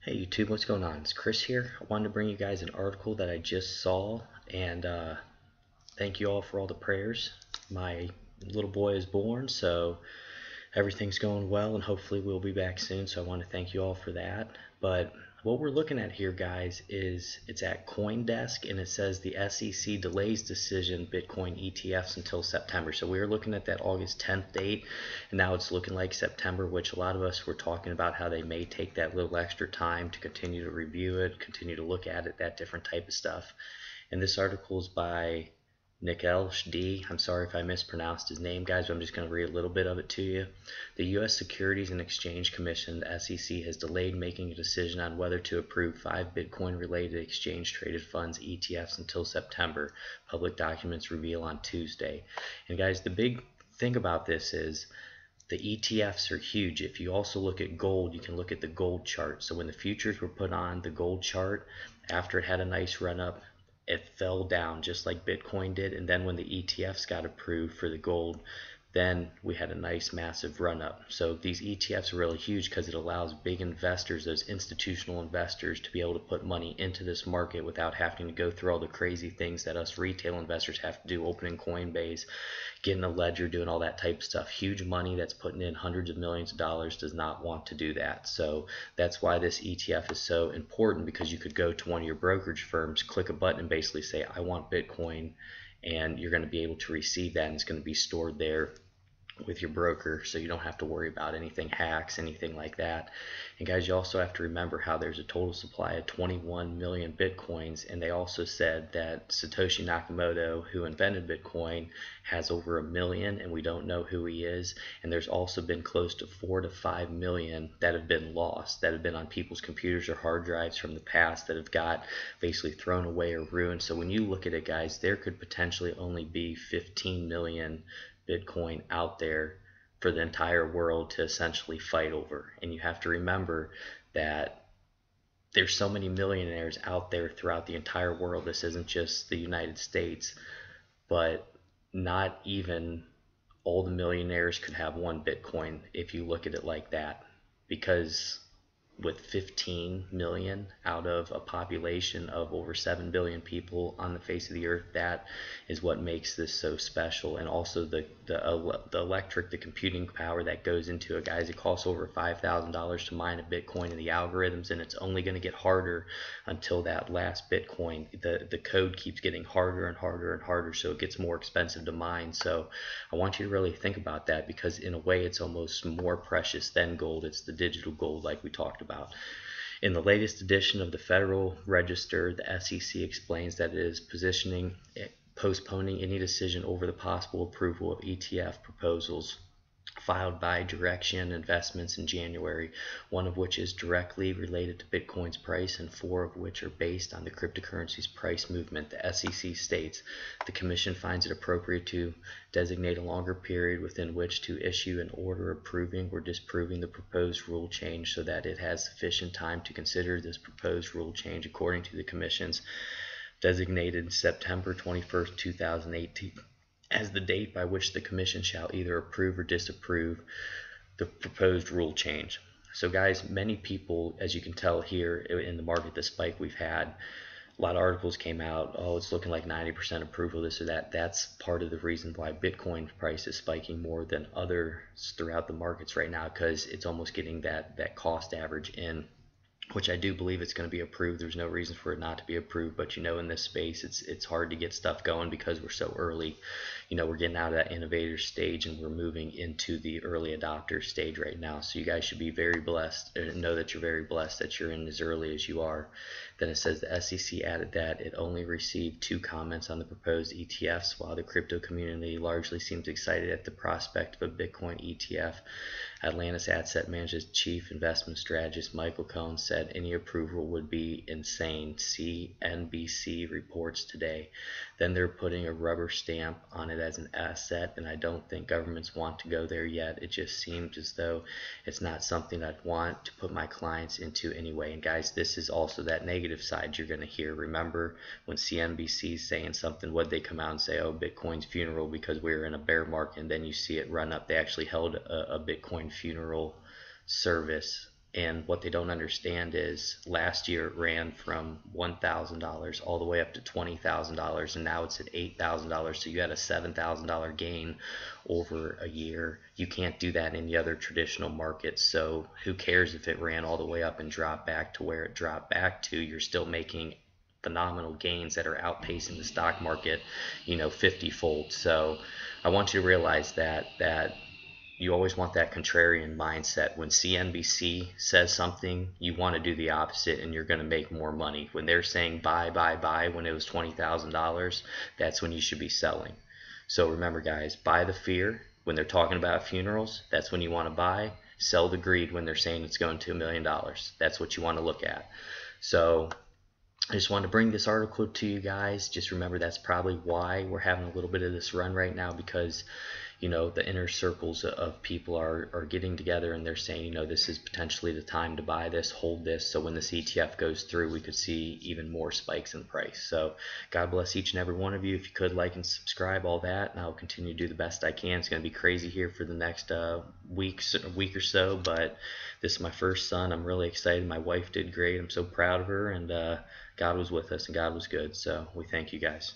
Hey YouTube, what's going on? It's Chris here. I wanted to bring you guys an article that I just saw, and thank you all for all the prayers. My little boy is born, so everything's going well, and hopefully we'll be back soon. So I want to thank you all for that. But what we're looking at here, guys, is it's at CoinDesk, and it says the SEC delays decision Bitcoin ETFs until September. So we were looking at that August 10th date, and now it's looking like September, which a lot of us were talking about how they may take that little extra time to continue to review it, continue to look at it, that different type of stuff. And this article is by Nikhil D. I'm sorry if I mispronounced his name, guys, but I'm just going to read a little bit of it to you. The U.S. Securities and Exchange Commission, the SEC, has delayed making a decision on whether to approve 5 Bitcoin-related exchange-traded funds ETFs until September, public documents reveal on Tuesday. And guys, the big thing about this is the ETFs are huge. If you also look at gold, you can look at the gold chart. So when the futures were put on the gold chart, after it had a nice run up, it fell down just like Bitcoin did. And then when the ETFs got approved for the gold, then we had a nice massive run up. So these ETFs are really huge because it allows big investors, those institutional investors, to be able to put money into this market without having to go through all the crazy things that us retail investors have to do, opening Coinbase, getting a ledger, doing all that type of stuff. Huge money that's putting in hundreds of millions of dollars does not want to do that. So that's why this ETF is so important, because you could go to one of your brokerage firms, click a button, and basically say, I want Bitcoin, and you're going to be able to receive that, and it's going to be stored there with your broker, so you don't have to worry about anything hacks, anything like that. And guys, you also have to remember how there's a total supply of 21 million Bitcoins, and they also said that Satoshi Nakamoto, who invented Bitcoin, has over 1 million, and we don't know who he is. And there's also been close to 4 to 5 million that have been lost, that have been on people's computers or hard drives from the past, that have got basically thrown away or ruined. So when you look at it, guys, there could potentially only be 15 million Bitcoin out there for the entire world to essentially fight over. And you have to remember that there's so many millionaires out there throughout the entire world. This isn't just the United States, but not even all the millionaires could have one Bitcoin if you look at it like that, because with 15 million out of a population of over 7 billion people on the face of the earth, that is what makes this so special. And also the electric, the computing power that goes into it, guys. It costs over $5,000 to mine a Bitcoin, and the algorithms, and it's only going to get harder until that last Bitcoin. The code keeps getting harder and harder and harder, so it gets more expensive to mine. So I want you to really think about that, because in a way it's almost more precious than gold. It's the digital gold, like we talked about. In the latest edition of the Federal Register, the SEC explains that it is postponing any decision over the possible approval of ETF proposals filed by Direction Investments in January, one of which is directly related to Bitcoin's price and 4 of which are based on the cryptocurrency's price movement. The SEC states the Commission finds it appropriate to designate a longer period within which to issue an order approving or disapproving the proposed rule change, so that it has sufficient time to consider this proposed rule change, according to the Commission's designated September 21st, 2018 as the date by which the Commission shall either approve or disapprove the proposed rule change. So guys, many people, as you can tell here in the market, the spike we've had, a lot of articles came out, oh, it's looking like 90% approval, this or that. That's part of the reason why Bitcoin price is spiking more than others throughout the markets right now, because it's almost getting that cost average in, which I do believe it's going to be approved. There's no reason for it not to be approved, but in this space, it's hard to get stuff going because we're so early. We're getting out of that innovator stage and we're moving into the early adopter stage right now. So you guys should be very blessed, and know that you're very blessed that you're in as early as you are. Then it says the SEC added that it only received 2 comments on the proposed ETFs, while the crypto community largely seems excited at the prospect of a Bitcoin ETF. Atlantis Asset Management's chief investment strategist Michael Cohen said any approval would be insane. CNBC reports today. Then they're putting a rubber stamp on it as an asset, and I don't think governments want to go there yet. It just seems as though it's not something I'd want to put my clients into anyway. And guys, this is also that negative side you're going to hear. Remember when CNBC is saying something, would they come out and say, oh, Bitcoin's funeral because we're in a bear market, and then you see it run up. They actually held a Bitcoin funeral service And what they don't understand is last year it ran from $1,000 all the way up to $20,000, and now it's at $8,000. So you had a $7,000 gain over a year. You can't do that in the other traditional markets. So who cares if it ran all the way up and dropped back to where it dropped back to? You're still making phenomenal gains that are outpacing the stock market, 50-fold. So I want you to realize that you always want that contrarian mindset. When CNBC says something, you want to do the opposite, and you're going to make more money. When they're saying buy, buy, buy when it was $20,000, that's when you should be selling. So remember, guys, buy the fear. When they're talking about funerals, that's when you want to buy. Sell the greed when they're saying it's going to $1 million. That's what you want to look at. So I just wanted to bring this article to you guys. Just remember, that's probably why we're having a little bit of this run right now, because the inner circles of people are getting together, and they're saying, this is potentially the time to buy this, hold this, so when this ETF goes through, we could see even more spikes in price. So God bless each and every one of you. If you could like and subscribe, all that, and I'll continue to do the best I can. It's going to be crazy here for the next week or so, but this is my first son. I'm really excited. My wife did great. I'm so proud of her, and God was with us, and God was good. So we thank you guys.